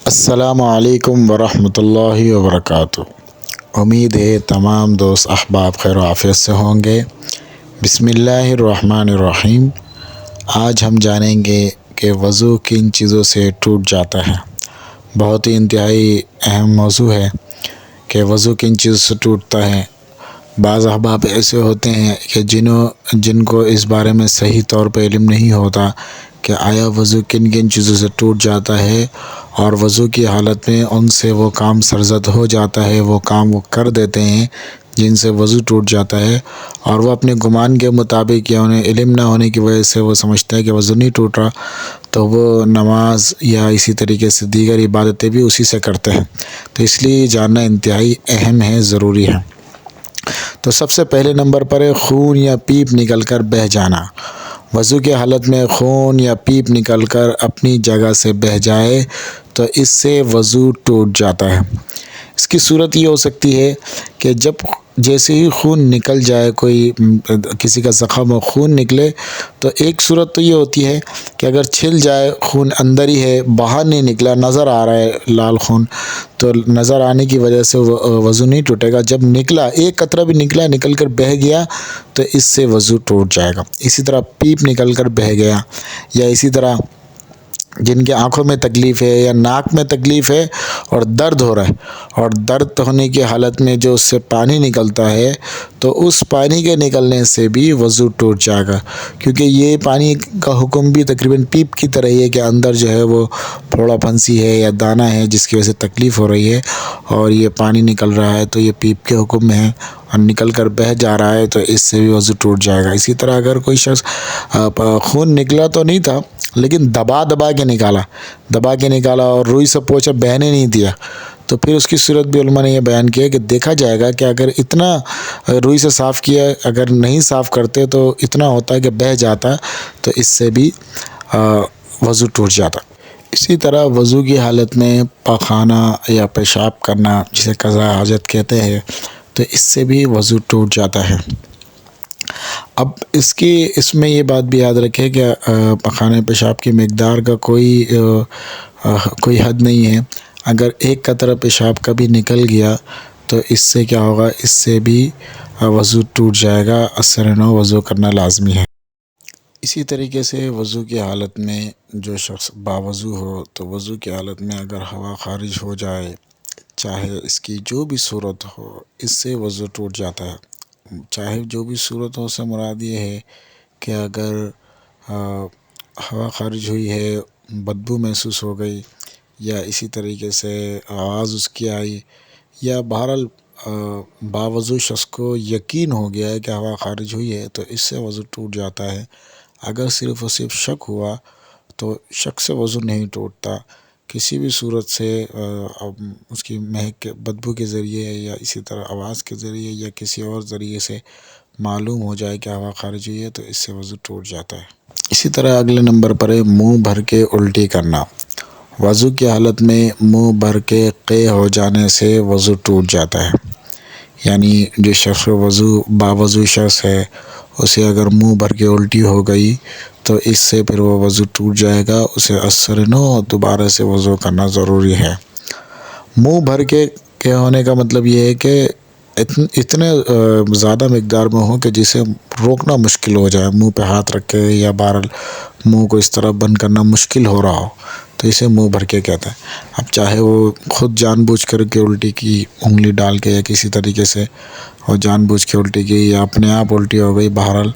السلام علیکم ورحمۃ اللہ وبرکاتہ۔ امید ہے تمام دوست احباب خیر و عافیت سے ہوں گے۔ بسم اللہ الرحمن الرحیم۔ آج ہم جانیں گے کہ وضو کن چیزوں سے ٹوٹ جاتا ہے۔ بہت ہی انتہائی اہم موضوع ہے کہ وضو کن چیزوں سے ٹوٹتا ہے۔ بعض احباب ایسے ہوتے ہیں کہ جن کو اس بارے میں صحیح طور پہ علم نہیں ہوتا کہ آیا وضو کن کن چیزوں سے ٹوٹ جاتا ہے، اور وضو کی حالت میں ان سے وہ کام سرزد ہو جاتا ہے، وہ کام وہ کر دیتے ہیں جن سے وضو ٹوٹ جاتا ہے، اور وہ اپنے گمان کے مطابق یا انہیں علم نہ ہونے کی وجہ سے وہ سمجھتا ہے کہ وضو نہیں ٹوٹ رہا، تو وہ نماز یا اسی طریقے سے دیگر عبادتیں بھی اسی سے کرتے ہیں۔ تو اس لیے جاننا انتہائی اہم ہے، ضروری ہے۔ تو سب سے پہلے نمبر پر ہے خون یا پیپ نکل کر بہہ جانا۔ وضو کی حالت میں خون یا پیپ نکل کر اپنی جگہ سے بہہ جائے تو اس سے وضو ٹوٹ جاتا ہے۔ اس کی صورت یہ ہو سکتی ہے کہ جیسے ہی خون نکل جائے، کسی کا زخم ہو، خون نکلے، تو ایک صورت تو یہ ہوتی ہے کہ اگر چھل جائے، خون اندر ہی ہے، باہر نہیں نکلا، نظر آ رہا ہے لال خون، تو نظر آنے کی وجہ سے وضو نہیں ٹوٹے گا۔ جب نکلا، ایک قطرہ بھی نکل کر بہہ گیا تو اس سے وضو ٹوٹ جائے گا۔ اسی طرح پیپ نکل کر بہہ گیا، یا اسی طرح جن کے آنکھوں میں تکلیف ہے یا ناک میں تکلیف ہے اور درد ہو رہا ہے، اور درد ہونے کی حالت میں جو اس سے پانی نکلتا ہے، تو اس پانی کے نکلنے سے بھی وضو ٹوٹ جائے گا، کیونکہ یہ پانی کا حکم بھی تقریباً پیپ کی طرح ہی ہے کہ اندر جو ہے وہ پھوڑا پھنسی ہے یا دانہ ہے جس کی وجہ سے تکلیف ہو رہی ہے، اور یہ پانی نکل رہا ہے تو یہ پیپ کے حکم میں ہے، اور نکل کر بہہ جا رہا ہے تو اس سے بھی وضو ٹوٹ جائے گا۔ اسی طرح اگر کوئی شخص خون نکلا تو نہیں تھا لیکن دبا کے نکالا اور روئی سے پوچھا، بہنے نہیں دیا، تو پھر اس کی صورت بھی علماء نے یہ بیان کیا کہ دیکھا جائے گا کہ اگر اتنا روئی سے صاف کیا، اگر نہیں صاف کرتے تو اتنا ہوتا ہے کہ بہہ جاتا، تو اس سے بھی وضو ٹوٹ جاتا۔ اسی طرح وضو کی حالت میں پاخانہ یا پیشاب کرنا، جسے قضاء حاجت کہتے ہیں، تو اس سے بھی وضو ٹوٹ جاتا ہے۔ اب اس میں یہ بات بھی یاد رکھے کہ پخانے پیشاب کی مقدار کا کوئی حد نہیں ہے۔ اگر ایک قطرہ پیشاب کا بھی نکل گیا تو اس سے کیا ہوگا، اس سے بھی وضو ٹوٹ جائے گا، اثر نو وضو کرنا لازمی ہے۔ اسی طریقے سے وضو کی حالت میں جو شخص باوضو ہو، تو وضو کی حالت میں اگر ہوا خارج ہو جائے، چاہے اس کی جو بھی صورت ہو، اس سے وضو ٹوٹ جاتا ہے۔ چاہے جو بھی صورت ہو سے مراد یہ ہے کہ اگر ہوا خارج ہوئی ہے، بدبو محسوس ہو گئی، یا اسی طریقے سے آواز اس کی آئی، یا بہرحال باوضو شخص کو یقین ہو گیا ہے کہ ہوا خارج ہوئی ہے، تو اس سے وضو ٹوٹ جاتا ہے۔ اگر صرف اور صرف شک ہوا تو شک سے وضو نہیں ٹوٹتا، کسی بھی صورت سے اس کی مہک بدبو کے ذریعے یا اسی طرح آواز کے ذریعے یا کسی اور ذریعے سے معلوم ہو جائے کہ ہوا خارج ہوئی ہے تو اس سے وضو ٹوٹ جاتا ہے۔ اسی طرح اگلے نمبر پر ہے منہ بھر کے الٹی کرنا۔ وضو کی حالت میں منہ بھر کے قے ہو جانے سے وضو ٹوٹ جاتا ہے، یعنی جو شخص باوضو شخص ہے، اسے اگر منہ بھر کے الٹی ہو گئی تو اس سے پھر وہ وضو ٹوٹ جائے گا، اسے اثر نو دوبارہ سے وضو کرنا ضروری ہے۔ منہ بھر کے ہونے کا مطلب یہ ہے کہ اتنے زیادہ مقدار میں ہو کہ جسے روکنا مشکل ہو جائے، منہ پہ ہاتھ رکھ کے یا بہرحال منہ کو اس طرح بند کرنا مشکل ہو رہا ہو، تو اسے منہ بھر کے کہتے ہیں۔ اب چاہے وہ خود جان بوجھ کر کے الٹی کی، انگلی ڈال کے یا کسی طریقے سے وہ جان بوجھ کے الٹی کی، یا اپنے آپ الٹی ہو گئی، بہرحال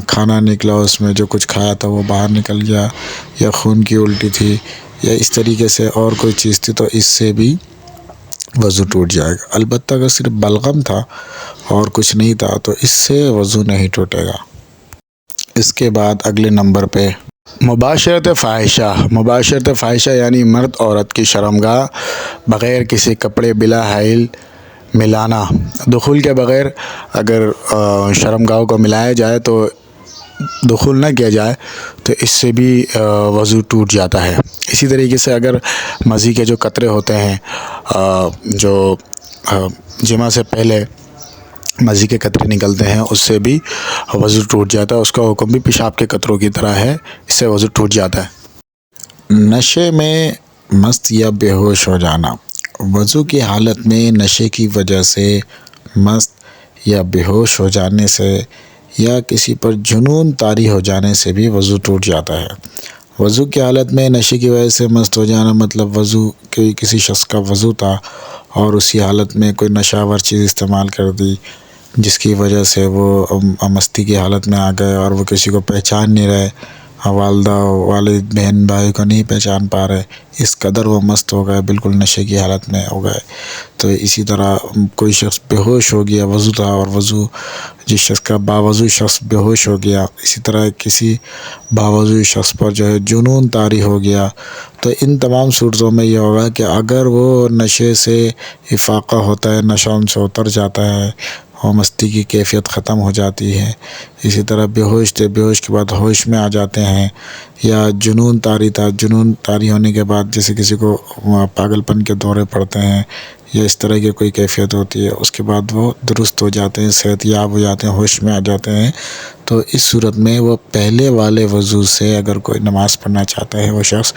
کھانا نکلا، اس میں جو کچھ کھایا تھا وہ باہر نکل گیا، یا خون کی الٹی تھی، یا اس طریقے سے اور کوئی چیز تھی، تو اس سے بھی وضو ٹوٹ جائے گا۔ البتہ اگر صرف بلغم تھا اور کچھ نہیں تھا تو اس سے وضو نہیں ٹوٹے گا۔ اس کے بعد اگلے نمبر پہ مباشرت فاحشہ یعنی مرد عورت کی شرمگاہ بغیر کسی کپڑے بلا حائل ملانا۔ دخول کے بغیر اگر شرمگاہوں کو ملایا جائے تو دخول نہ کیا جائے تو اس سے بھی وضو ٹوٹ جاتا ہے۔ اسی طریقے سے اگر مزی کے جو قطرے ہوتے ہیں، جو جمعہ سے پہلے مزی کے قطرے نکلتے ہیں، اس سے بھی وضو ٹوٹ جاتا ہے۔ اس کا حکم بھی پیشاب کے قطروں کی طرح ہے، اس سے وضو ٹوٹ جاتا ہے۔ نشے میں مست یا بے ہوش ہو جانا۔ وضو کی حالت میں نشے کی وجہ سے مست یا بے ہوش ہو جانے سے یا کسی پر جنون طاری ہو جانے سے بھی وضو ٹوٹ جاتا ہے۔ وضو کی حالت میں نشے کی وجہ سے مست ہو جانا مطلب وضو کسی شخص کا وضو تھا اور اسی حالت میں کوئی نشہ آور چیز استعمال کر دی جس کی وجہ سے وہ مستی کی حالت میں آ گئے اور وہ کسی کو پہچان نہیں رہے، والدہ والد بہن بھائی کو نہیں پہچان پا رہے، اس قدر وہ مست ہو گئے، بالکل نشے کی حالت میں ہو گئے۔ تو اسی طرح کوئی شخص بے ہوش ہو گیا، وضو تھا اور وضو جس شخص کا باوضو شخص بے ہوش ہو گیا، اسی طرح کسی باوضو شخص پر جو ہے جنون طاری ہو گیا، تو ان تمام صورتوں میں یہ ہوگا کہ اگر وہ نشے سے افاقہ ہوتا ہے، نشہ ان سے اتر جاتا ہے اور مستی کی کیفیت ختم ہو جاتی ہے، اسی طرح بے ہوش تھے، بے ہوش کے بعد ہوش میں آ جاتے ہیں، یا جنون طاری تھا، جنون طاری ہونے کے بعد جیسے کسی کو پاگل پن کے دورے پڑتے ہیں یا اس طرح کی کوئی کیفیت ہوتی ہے، اس کے بعد وہ درست ہو جاتے ہیں، صحت یاب ہو جاتے ہیں، ہوش میں آ جاتے ہیں، تو اس صورت میں وہ پہلے والے وضو سے اگر کوئی نماز پڑھنا چاہتا ہے وہ شخص،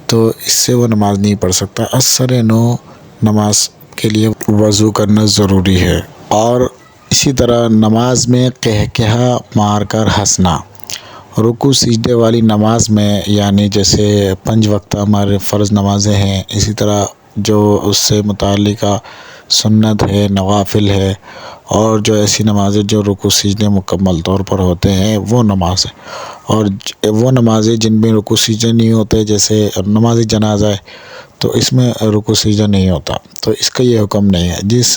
تو اس سے وہ نماز نہیں پڑھ سکتا۔ عصر نو نماز کے لیے وضو کرنا ضروری ہے۔ اور اسی طرح نماز میں قہقہہ مار کر ہنسنا، رکوع سجدے والی نماز میں، یعنی جیسے 5 وقت ہمارے فرض نمازیں ہیں، اسی طرح جو اس سے متعلقہ سنت ہے، نوافل ہے، اور جو ایسی نمازیں جو رکوع سجدے مکمل طور پر ہوتے ہیں وہ نماز ہے، اور وہ نمازیں جن میں رکوع سجدے نہیں ہوتے جیسے نماز جنازہ ہے تو اس میں رکوع سجدہ نہیں ہوتا، تو اس کا یہ حکم نہیں ہے۔ جس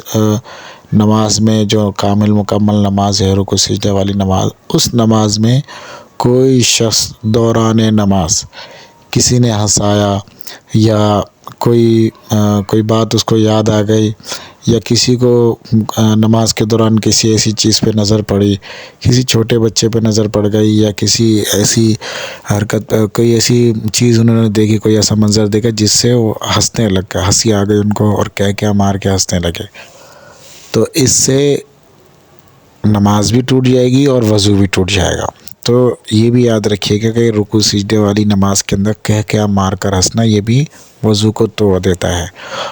نماز میں جو کامل مکمل نماز ہے، رکوع سجدے والی نماز، اس نماز میں کوئی شخص دوران نماز کسی نے ہنسایا یا کوئی بات اس کو یاد آ گئی یا کسی کو نماز کے دوران کسی ایسی چیز پہ نظر پڑی، کسی چھوٹے بچے پہ نظر پڑ گئی یا کسی ایسی حرکت، کوئی ایسی چیز انہوں نے دیکھی، کوئی ایسا منظر دیکھا جس سے وہ ہنسنے لگ گئے، ہنسی آ گئی ان کو اور کیا مار کے ہنسنے لگے، تو اس سے نماز بھی ٹوٹ جائے گی اور وضو بھی ٹوٹ جائے گا۔ تو یہ بھی یاد رکھیے گا کہ رکوع سجدے والی نماز کے اندر کیا مار کر ہنسنا یہ بھی وضو کو توڑ دیتا ہے۔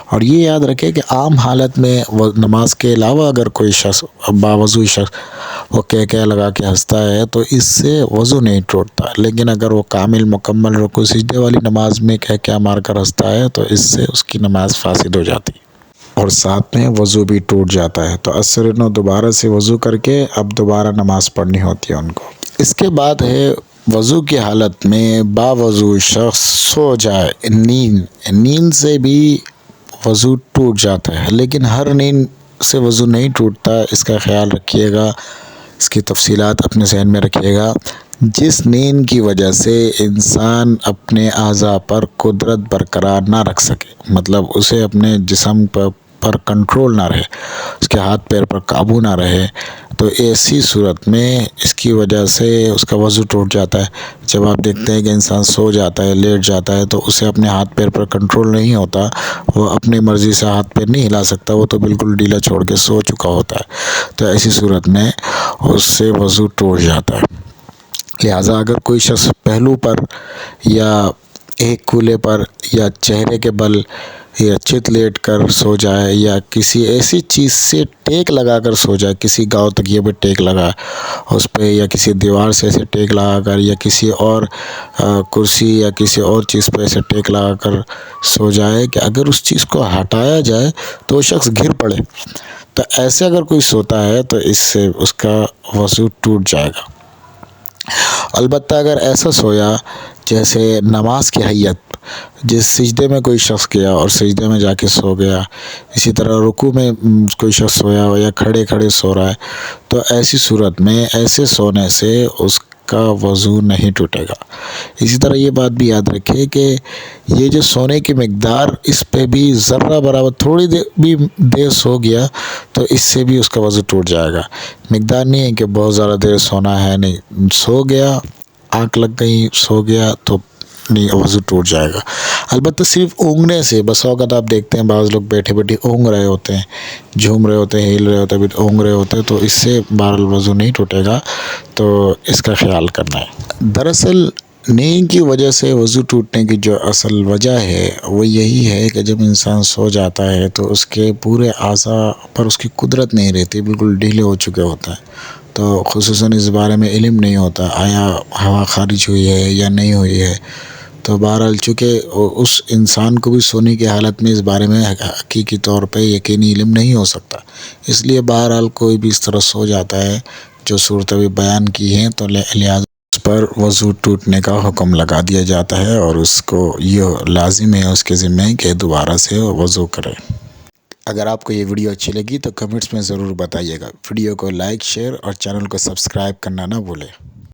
اور یہ یاد رکھے کہ عام حالت میں نماز کے علاوہ اگر کوئی شخص باوضو شخص وہ کیا لگا کے ہنستا ہے تو اس سے وضو نہیں ٹوٹتا، لیکن اگر وہ کامل مکمل رکوع سجدے والی نماز میں کیا مار کر ہنستا ہے تو اس سے اس کی نماز فاسد ہو جاتی ہے اور ساتھ میں وضو بھی ٹوٹ جاتا ہے۔ تو عصر نو دوبارہ سے وضو کر کے اب دوبارہ نماز پڑھنی ہوتی ہے ان کو۔ اس کے بعد ہے وضو کی حالت میں باوضو شخص سو جائے، نیند سے بھی وضو ٹوٹ جاتا ہے، لیکن ہر نیند سے وضو نہیں ٹوٹتا، اس کا خیال رکھیے گا، اس کی تفصیلات اپنے ذہن میں رکھیے گا۔ جس نیند کی وجہ سے انسان اپنے اعضاء پر قدرت برقرار نہ رکھ سکے، مطلب اسے اپنے جسم پر کنٹرول نہ رہے، اس کے ہاتھ پیر پر قابو نہ رہے، تو ایسی صورت میں اس کی وجہ سے اس کا وضو ٹوٹ جاتا ہے۔ جب آپ دیکھتے ہیں کہ انسان سو جاتا ہے، لیٹ جاتا ہے، تو اسے اپنے ہاتھ پیر پر کنٹرول نہیں ہوتا، وہ اپنی مرضی سے ہاتھ پیر نہیں ہلا سکتا، وہ تو بالکل ڈھیلا چھوڑ کے سو چکا ہوتا ہے، تو ایسی صورت میں اس سے وضو ٹوٹ جاتا ہے۔ لہٰذا اگر کوئی شخص پہلو پر یا ایک کولے پر یا چہرے کے بل یا چت لیٹ کر سو جائے یا کسی ایسی چیز سے ٹیک لگا کر سو جائے، کسی گاؤ تکیے پہ ٹیک لگا اس پہ یا کسی دیوار سے ایسے ٹیک لگا کر یا کسی اور کرسی یا کسی اور چیز پہ ایسے ٹیک لگا کر سو جائے کہ اگر اس چیز کو ہٹایا جائے تو وہ شخص گر پڑے، تو ایسے اگر کوئی سوتا ہے تو اس سے اس کا وضو ٹوٹ جائے گا۔ البتہ اگر ایسا سویا جیسے نماز کی حیت، جس سجدے میں کوئی شخص گیا اور سجدے میں جا کے سو گیا، اسی طرح رکوع میں کوئی شخص سویا ہو یا کھڑے سو رہا ہے، تو ایسی صورت میں ایسے سونے سے اس کا وضو نہیں ٹوٹے گا۔ اسی طرح یہ بات بھی یاد رکھے کہ یہ جو سونے کی مقدار، اس پہ بھی ذرہ برابر تھوڑی دیر سو گیا تو اس سے بھی اس کا وضو ٹوٹ جائے گا۔ مقدار نہیں ہے کہ بہت زیادہ دیر سونا ہے، نہیں، سو گیا، آنکھ لگ گئی، سو گیا تو نہیں، وضو ٹوٹ جائے گا۔ البتہ صرف اونگنے سے، بس اوقات آپ دیکھتے ہیں بعض لوگ بیٹھے اونگ رہے ہوتے ہیں، جھوم رہے ہوتے ہیں، ہل رہے ہوتے ہیں، اونگ رہے ہوتے ہیں، تو اس سے بہرحال وضو نہیں ٹوٹے گا، تو اس کا خیال کرنا ہے۔ دراصل نیند کی وجہ سے وضو ٹوٹنے کی جو اصل وجہ ہے وہ یہی ہے کہ جب انسان سو جاتا ہے تو اس کے پورے اعضاء پر اس کی قدرت نہیں رہتی، بالکل ڈھیلے ہو چکے ہوتے ہیں، تو خصوصاً اس بارے میں علم نہیں ہوتا آیا ہوا خارج ہوئی ہے یا نہیں ہوئی ہے۔ تو بہرحال چونکہ اس انسان کو بھی سونے کی حالت میں اس بارے میں حقیقی طور پہ یقینی علم نہیں ہو سکتا، اس لیے بہرحال کوئی بھی اس طرح سو جاتا ہے جو صورت ابھی بیان کی ہیں تو لہٰذا اس پر وضو ٹوٹنے کا حکم لگا دیا جاتا ہے اور اس کو یہ لازم ہے اس کے ذمہ کہ دوبارہ سے وضو کرے۔ اگر آپ کو یہ ویڈیو اچھی لگی تو کمنٹس میں ضرور بتائیے گا، ویڈیو کو لائک، شیئر اور چینل کو سبسکرائب کرنا نہ بھولیں۔